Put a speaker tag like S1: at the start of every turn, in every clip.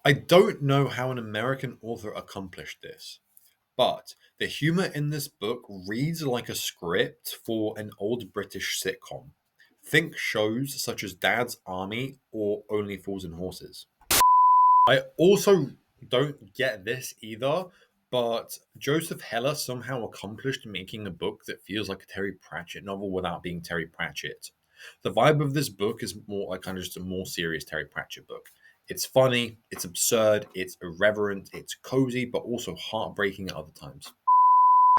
S1: I don't know how an American author accomplished this, but the humor in this book reads like a script for an old British sitcom. Think shows such as Dad's Army or Only Fools and Horses. I also don't get this either, but Joseph Heller somehow accomplished making a book that feels like a Terry Pratchett novel without being Terry Pratchett. The vibe of this book is more like kind of just a more serious Terry Pratchett book. It's funny, it's absurd, it's irreverent, it's cozy, but also heartbreaking at other times.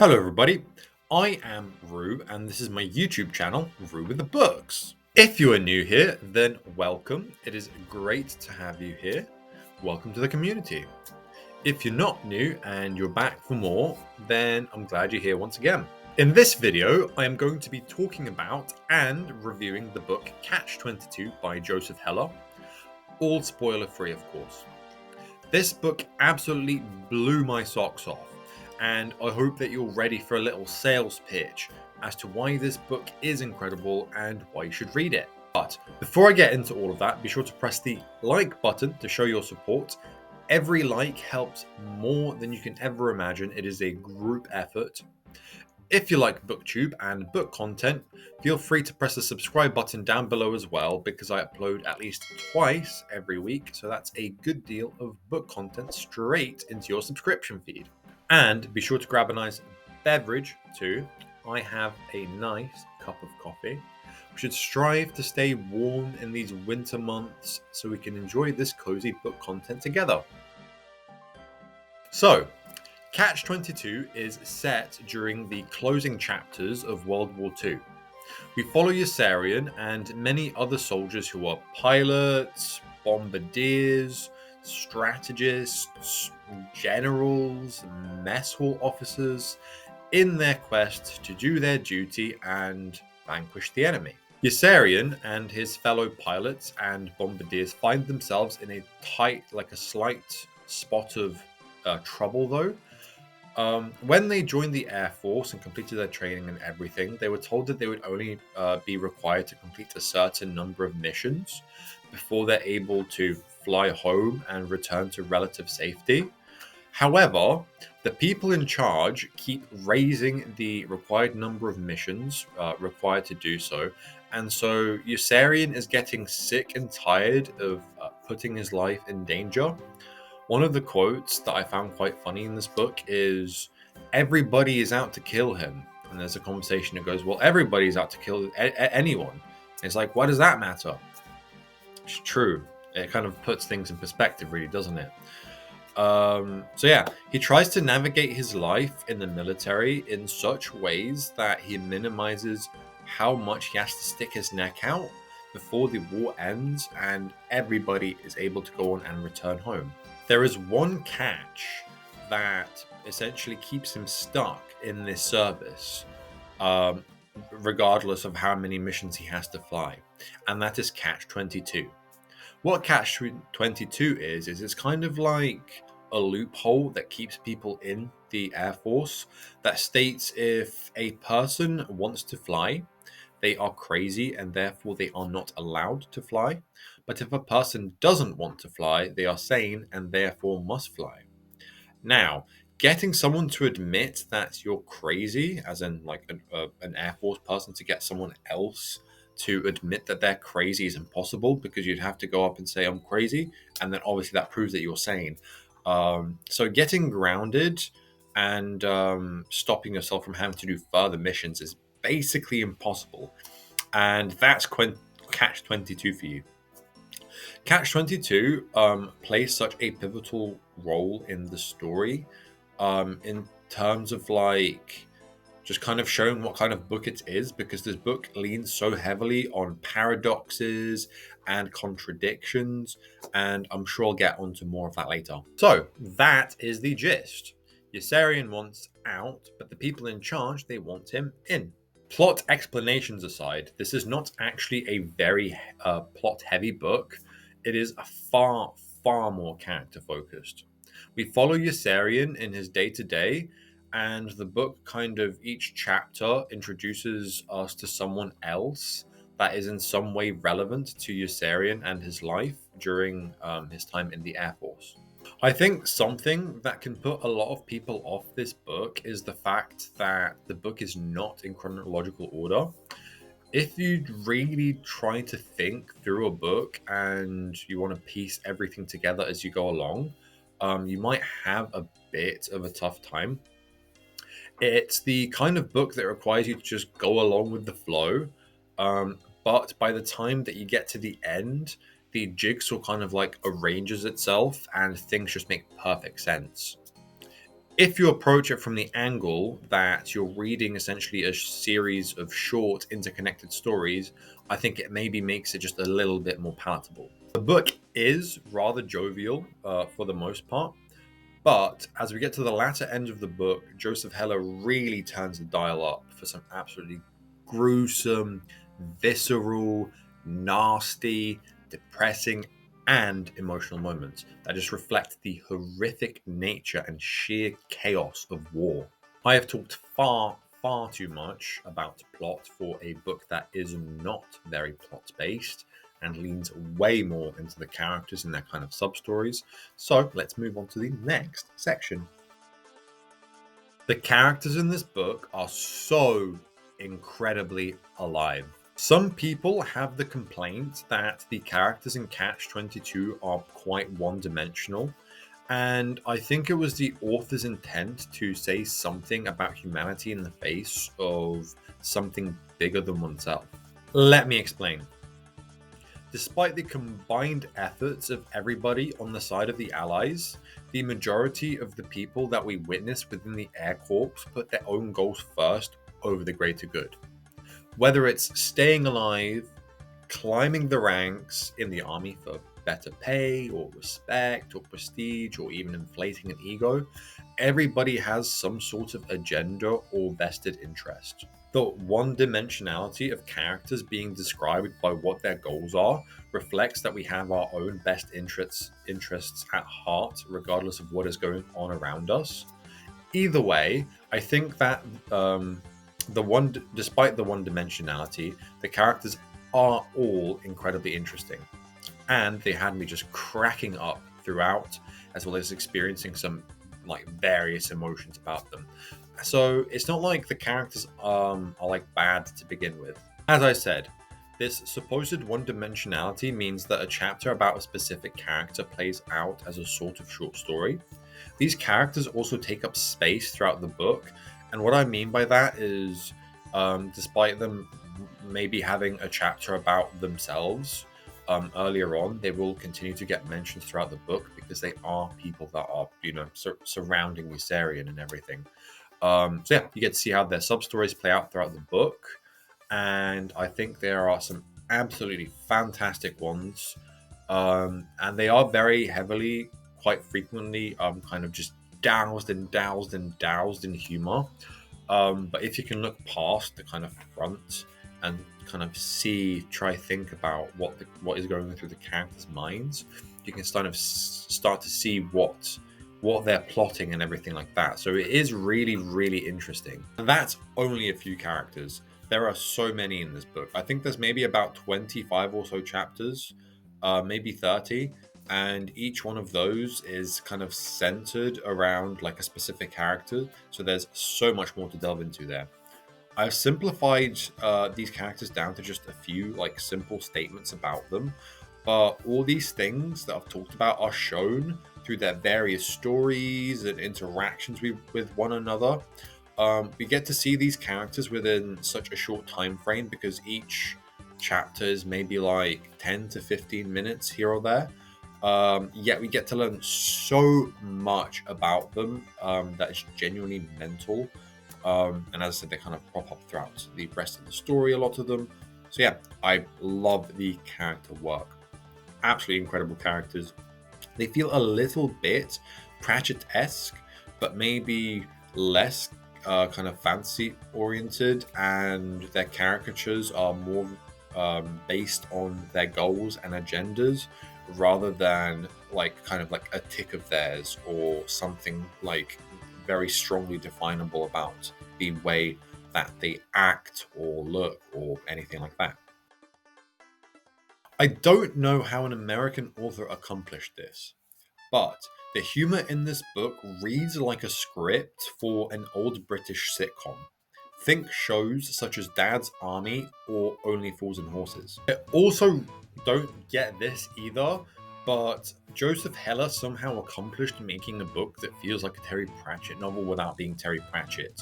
S1: Hello, everybody. I am Rue, and this is my YouTube channel, Rue with the Books. If you are new here, then welcome. It is great to have you here. Welcome to the community. If you're not new and you're back for more, then I'm glad you're here once again. In this video, I am going to be talking about and reviewing the book Catch-22 by Joseph Heller. All spoiler free, of course. This book absolutely blew my socks off, and I hope that you're ready for a little sales pitch as to why this book is incredible and why you should read it. But before I get into all of that, be sure to press the like button to show your support. Every like helps more than you can ever imagine. It is a group effort. If you like BookTube and book content, feel free to press the subscribe button down below as well, because I upload at least twice every week, so that's a good deal of book content straight into your subscription feed. And be sure to grab a nice beverage too. I have a nice cup of coffee. We should strive to stay warm in these winter months so we can enjoy this cozy book content together. So, Catch-22 is set during the closing chapters of World War II. We follow Yossarian and many other soldiers who are pilots, bombardiers, strategists, generals, mess hall officers in their quest to do their duty and vanquish the enemy. Yossarian and his fellow pilots and bombardiers find themselves in a slight spot of trouble though. When they joined the Air Force and completed their training and everything, they were told that they would only be required to complete a certain number of missions before they're able to fly home and return to relative safety. However, the people in charge keep raising the required number of missions required to do so, and so Yossarian is getting sick and tired of putting his life in danger. One of the quotes that I found quite funny in this book is, "Everybody is out to kill him." And there's a conversation that goes, "Well, everybody's out to kill anyone." It's like, why does that matter? It's true. It kind of puts things in perspective, really, doesn't it? He tries to navigate his life in the military in such ways that he minimizes how much he has to stick his neck out before the war ends and everybody is able to go on and return home. There is one catch that essentially keeps him stuck in this service, regardless of how many missions he has to fly, and that is Catch-22. What Catch-22 is it's kind of like a loophole that keeps people in the Air Force that states if a person wants to fly, they are crazy and therefore they are not allowed to fly. But if a person doesn't want to fly, they are sane and therefore must fly. Now, getting someone to admit that you're crazy, as in like an Air Force person to get someone else to admit that they're crazy is impossible, because you'd have to go up and say, "I'm crazy," and then obviously that proves that you're sane. So getting grounded and stopping yourself from having to do further missions is basically impossible. And that's Catch-22 for you. Catch-22 plays such a pivotal role in the story in terms of like just kind of showing what kind of book it is, because this book leans so heavily on paradoxes and contradictions, and I'm sure I'll get onto more of that later. So that is the gist. Yossarian wants out, but the people in charge, they want him in. Plot explanations aside, this is not actually a very plot-heavy book. It is a far more character-focused. We follow Yossarian in his day-to-day, and the book kind of each chapter introduces us to someone else that is in some way relevant to Yossarian and his life during his time in the Air Force. I think something that can put a lot of people off this book is the fact that the book is not in chronological order. If you really try to think through a book and you want to piece everything together as you go along, you might have a bit of a tough time. It's the kind of book that requires you to just go along with the flow. But by the time that you get to the end, the jigsaw kind of like arranges itself and things just make perfect sense. If you approach it from the angle that you're reading essentially a series of short interconnected stories, I think it maybe makes it just a little bit more palatable. The book is rather jovial for the most part, but as we get to the latter end of the book, Joseph Heller really turns the dial up for some absolutely gruesome, visceral, nasty, depressing, and emotional moments that just reflect the horrific nature and sheer chaos of war. I have talked far too much about plot for a book that is not very plot based and leans way more into the characters and their kind of sub stories. So let's move on to the next section. The characters in this book are so incredibly alive. Some people have the complaint that the characters in Catch 22 are quite one dimensional, and I think it was the author's intent to say something about humanity in the face of something bigger than oneself. Let me explain. Despite the combined efforts of everybody on the side of the Allies, the majority of the people that we witness within the Air Corps put their own goals first over the greater good. Whether it's staying alive, climbing the ranks in the army for better pay or respect or prestige or even inflating an ego, everybody has some sort of agenda or vested interest. The one dimensionality of characters being described by what their goals are reflects that we have our own best interests at heart, regardless of what is going on around us. Either way, I think that despite the one dimensionality, the characters are all incredibly interesting, and they had me just cracking up throughout, as well as experiencing some like various emotions about them. So it's not like the characters are like bad to begin with. As I said, this supposed one-dimensionality means that a chapter about a specific character plays out as a sort of short story. These characters also take up space throughout the book, and what I mean by that is, despite them maybe having a chapter about themselves earlier on, they will continue to get mentioned throughout the book because they are people that are, surrounding Yossarian and everything. So yeah, you get to see how their sub stories play out throughout the book, and I think there are some absolutely fantastic ones, and they are very heavily, quite frequently, kind of just doused in humor. But if you can look past the kind of front and kind of try think about what is going through the characters' minds, you can start to see what they're plotting and everything like that. So it is really interesting. And that's only a few characters. There are so many in this book. I think there's maybe about 25 or so chapters, maybe 30, and each one of those is kind of centered around like a specific character. So there's so much more to delve into there. I've simplified these characters down to just a few like simple statements about them. But all these things that I've talked about are shown through their various stories and interactions with one another. We get to see these characters within such a short time frame because each chapter is maybe like 10 to 15 minutes here or there. Yet we get to learn so much about them that is genuinely mental. And as I said, they kind of prop up throughout the rest of the story, a lot of them. So yeah, I love the character work. Absolutely incredible characters. They feel a little bit Pratchett-esque, but maybe less kind of fantasy oriented, and their caricatures are more based on their goals and agendas rather than like kind of like a tick of theirs or something like very strongly definable about the way that they act or look or anything like that. I don't know how an American author accomplished this, but the humor in this book reads like a script for an old British sitcom. Think shows such as Dad's Army or Only Fools and Horses. I also don't get this either, but Joseph Heller somehow accomplished making a book that feels like a Terry Pratchett novel without being Terry Pratchett.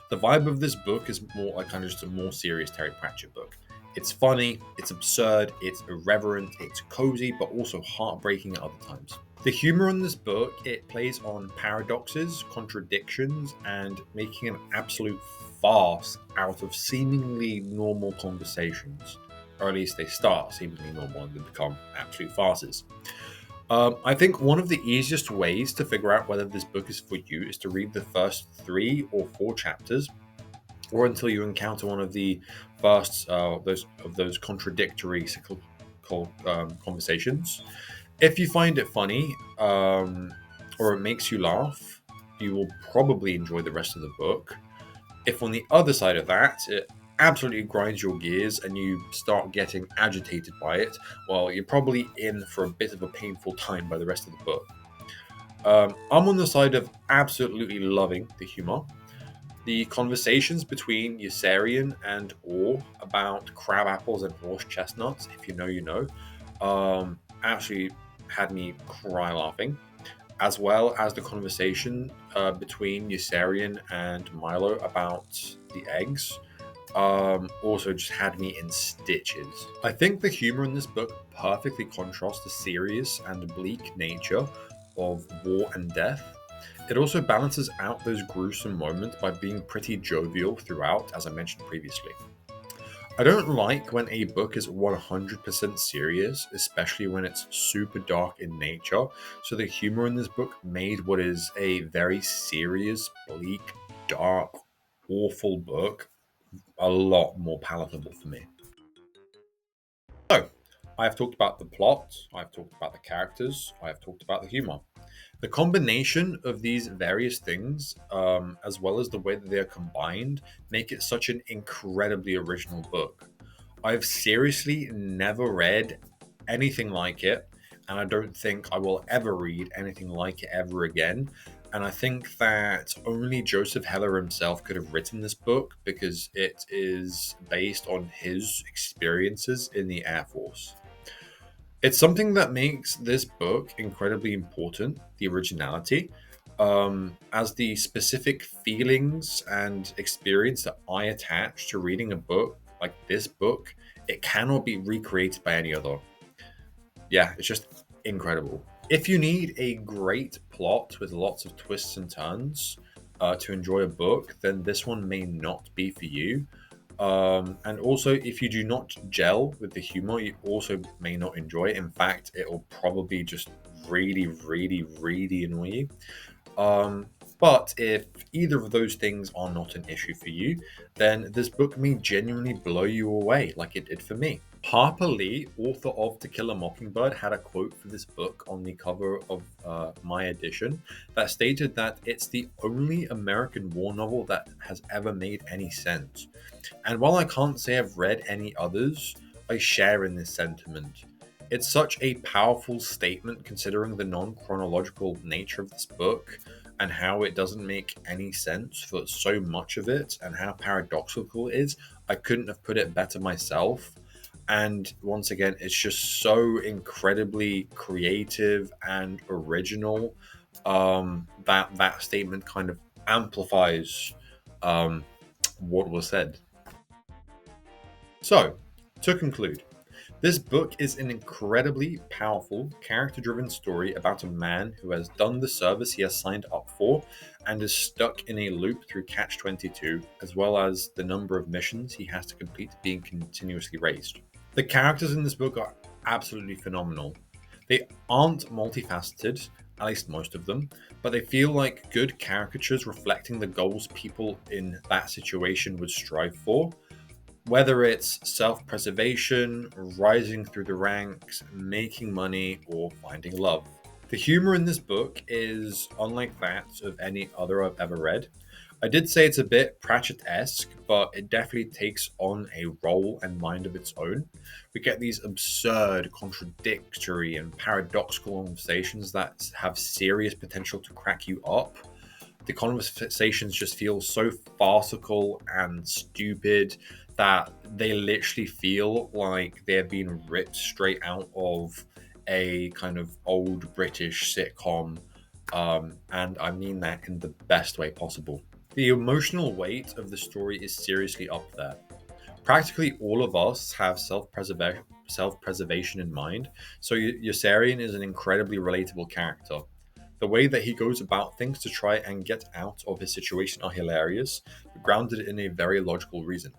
S1: The vibe of this book is more like kind of just a more serious Terry Pratchett book. It's funny, it's absurd, it's irreverent, it's cozy, but also heartbreaking at other times. The humor in this book, it plays on paradoxes, contradictions, and making an absolute farce out of seemingly normal conversations. Or at least they start seemingly normal and then become absolute farces. I think one of the easiest ways to figure out whether this book is for you is to read the first 3 or 4 chapters, or until you encounter one of the first those contradictory cyclical conversations. If you find it funny, or it makes you laugh, you will probably enjoy the rest of the book. If on the other side of that, it absolutely grinds your gears and you start getting agitated by it, well, you're probably in for a bit of a painful time by the rest of the book. I'm on the side of absolutely loving the humor. The conversations between Yossarian and Orr about crab apples and horse chestnuts, if you know, you know, actually had me cry laughing, as well as the conversation between Yossarian and Milo about the eggs. Also just had me in stitches. I think the humor in this book perfectly contrasts the serious and bleak nature of war and death. It also balances out those gruesome moments by being pretty jovial throughout, as I mentioned previously. I don't like when a book is 100% serious, especially when it's super dark in nature. So the humor in this book made what is a very serious, bleak, dark, awful book a lot more palatable for me. So, I've talked about the plot, I've talked about the characters, I've talked about the humor. The combination of these various things, as well as the way that they are combined, make it such an incredibly original book. I've seriously never read anything like it, and I don't think I will ever read anything like it ever again. And I think that only Joseph Heller himself could have written this book because it is based on his experiences in the Air Force. It's something that makes this book incredibly important, the originality, as the specific feelings and experience that I attach to reading a book like this book, it cannot be recreated by any other. Yeah, it's just incredible. If you need a great plot with lots of twists and turns to enjoy a book, then this one may not be for you. And also, if you do not gel with the humor, you also may not enjoy it. In fact, it will probably just really, really, really annoy you. Um, but if either of those things are not an issue for you, then this book may genuinely blow you away, like it did for me. Harper Lee, author of To Kill a Mockingbird, had a quote for this book on the cover of my edition that stated that it's the only American war novel that has ever made any sense. And while I can't say I've read any others, I share in this sentiment. It's such a powerful statement considering the non chronological nature of this book and how it doesn't make any sense for so much of it and how paradoxical it is. I couldn't have put it better myself. And once again, it's just so incredibly creative and original that that statement kind of amplifies what was said. So, to conclude, this book is an incredibly powerful, character driven story about a man who has done the service he has signed up for and is stuck in a loop through Catch 22, as well as the number of missions he has to complete being continuously raised. The characters in this book are absolutely phenomenal. They aren't multifaceted, at least most of them, but they feel like good caricatures reflecting the goals people in that situation would strive for, whether it's self preservation, rising through the ranks, making money, or finding love. The humor in this book is unlike that of any other I've ever read. I did say it's a bit Pratchett-esque, but it definitely takes on a role and mind of its own. We get these absurd, contradictory, and paradoxical conversations that have serious potential to crack you up. The conversations just feel so farcical and stupid that they literally feel like they're being ripped straight out of a kind of old British sitcom. And I mean that in the best way possible. The emotional weight of the story is seriously up there. Practically all of us have self-preservation in mind, so Yossarian is an incredibly relatable character. The way that he goes about things to try and get out of his situation are hilarious, but grounded in a very logical reason.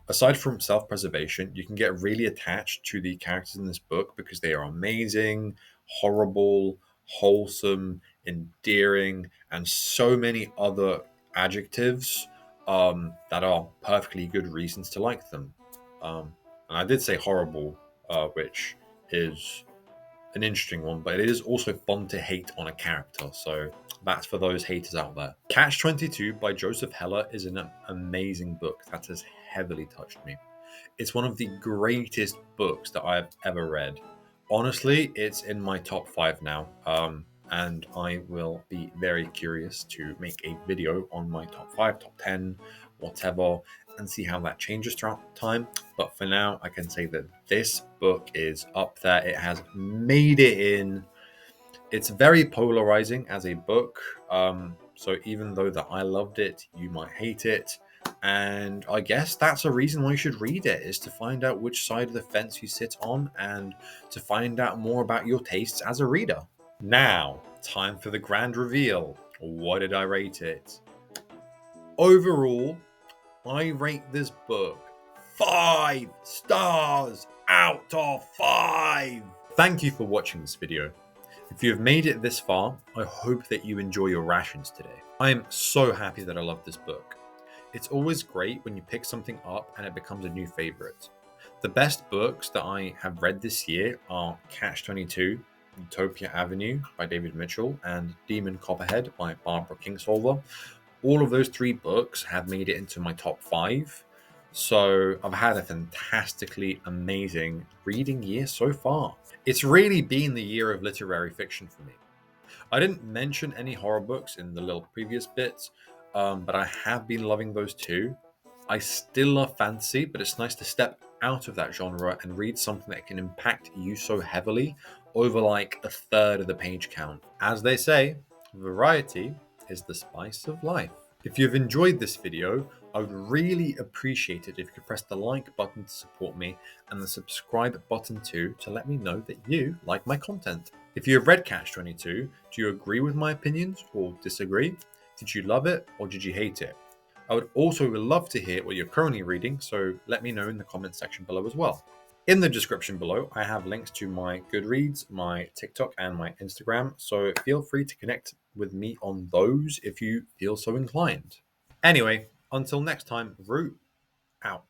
S1: Aside from self preservation, you can get really attached to the characters in this book because they are amazing, horrible, wholesome, endearing, and so many other adjectives that are perfectly good reasons to like them. And I did say horrible, which is an interesting one, but it is also fun to hate on a character. So that's for those haters out there. Catch 22 by Joseph Heller is an amazing book that has heavily touched me. It's one of the greatest books that I've ever read. Honestly, it's in my top 5 now. And I will be very curious to make a video on my top 5, top 10, whatever, and see how that changes throughout time. But for now, I can say that this book is up there. It has made it in. It's very polarizing as a book. So even though that I loved it, you might hate it. And I guess that's a reason why you should read it, is to find out which side of the fence you sit on and to find out more about your tastes as a reader. Now, time for the grand reveal. What did I rate it? Overall, I rate this book 5 stars out of 5. Thank you for watching this video. If you have made it this far, I hope that you enjoy your rations today. I am so happy that I love this book. It's always great when you pick something up and it becomes a new favorite. The best books that I have read this year are Catch 22, Utopia Avenue by David Mitchell, and Demon Copperhead by Barbara Kingsolver. All of those 3 books have made it into my top 5. So I've had a fantastically amazing reading year so far. It's really been the year of literary fiction for me. I didn't mention any horror books in the little previous bits, but I have been loving those too. I still love fantasy, but it's nice to step out of that genre and read something that can impact you so heavily over like a third of the page count. As they say, variety is the spice of life. If you've enjoyed this video, I would really appreciate it if you could press the like button to support me and the subscribe button too to let me know that you like my content. If you have read Catch 22, do you agree with my opinions or disagree? Did you love it or did you hate it? I would also love to hear what you're currently reading, so let me know in the comments section below as well. In the description below, I have links to my Goodreads, my TikTok, and my Instagram, so feel free to connect with me on those if you feel so inclined. Anyway, until next time, Root out.